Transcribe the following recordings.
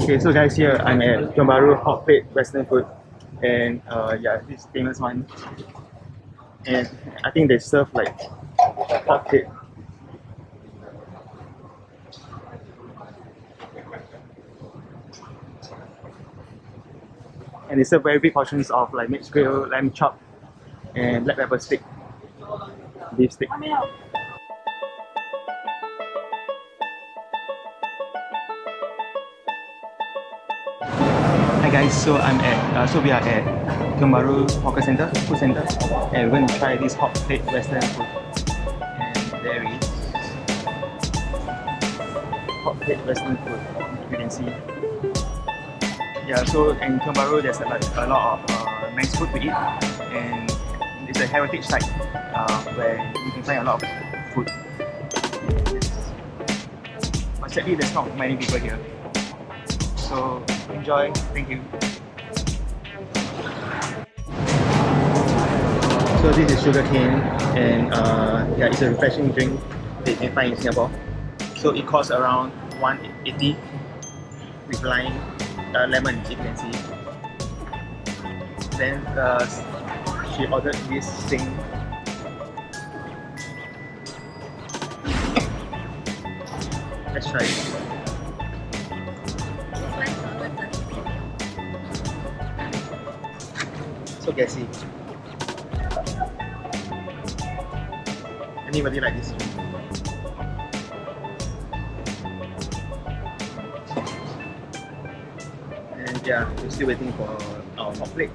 Okay, so guys, here I'm at Tiong Bahru Hotplate Western food, and yeah, this famous one, and I think they serve like hotplate. And they serve very big portions of like mixed grill, lamb chop, and black pepper stick, beef stick. Hi guys, so we are at Tiong Bahru Hawker Center, Food Center, and we're going to try this hot plate Western food. And there is hot plate Western food, you can see. Yeah, so in Tiong Bahru there's a lot of nice food to eat, and it's a heritage site where you can find a lot of food. But sadly there's not many people here. So enjoy, thank you. So this is Sugarcane, and yeah, it's a refreshing drink that you can find in Singapore. So it costs around 180 with lime, lemon, if you can see. Then she ordered this thing. Let's try it. So gassy. Anybody like this? And yeah, we're still waiting for our hot plate.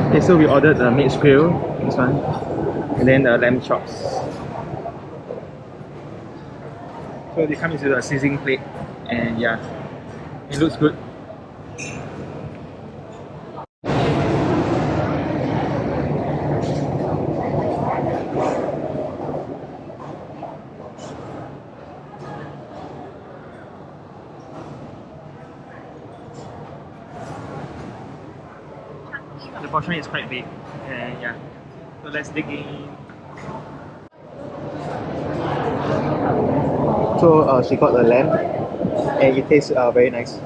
Okay, so we ordered the mixed grill, this one, and then the lamb chops. So they come into the sizzling plate, and yeah, it looks good. The portion is quite big, and yeah, so let's dig in. So she got the lamb, and it tastes very nice.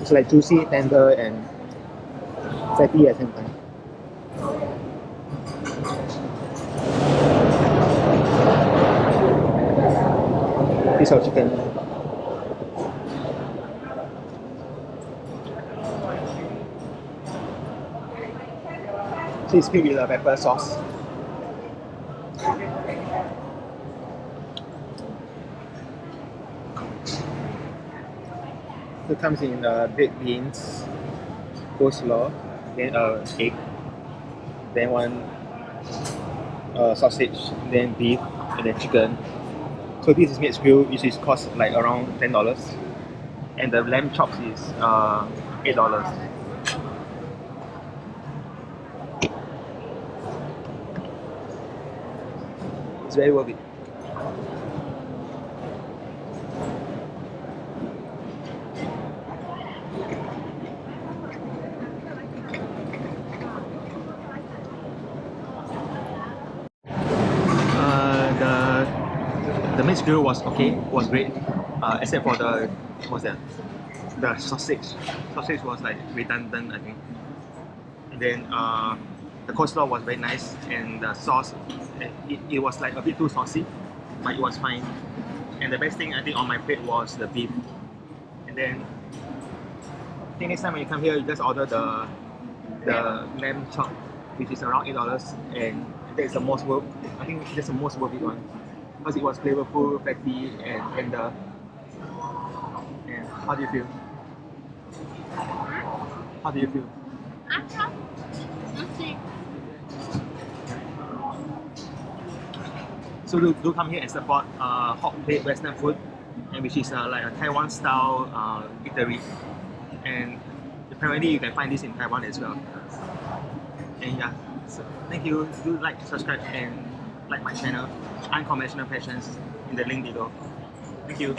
It's like juicy, tender, and fatty at the same time. Piece of chicken. So it's filled with a pepper sauce. It comes in baked beans, coleslaw, then egg, then one sausage, then beef, and then chicken. So this is mixed grill, which is cost like around $10, and the lamb chops is $8. It's very worth it. The mixed grill was okay, was great, except for the, what's that? the sausage was like redundant, I think. And then the coleslaw was very nice, and the sauce, it was like a bit too saucy, but it was fine. And the best thing I think on my plate was the beef. And then I think next time when you come here, you just order the lamb chop, which is around $8, and that's the most worth. I think that's the most worth it one, because it was flavorful, fatty, and tender. And how do you feel? How do you feel? So do come here and support Hotplate Western food, and which is like a Taiwan style eatery. And apparently you can find this in Taiwan as well. And yeah, so thank you. Do like, subscribe, and like my channel, Unconventional Passionss, in the link below. Thank you.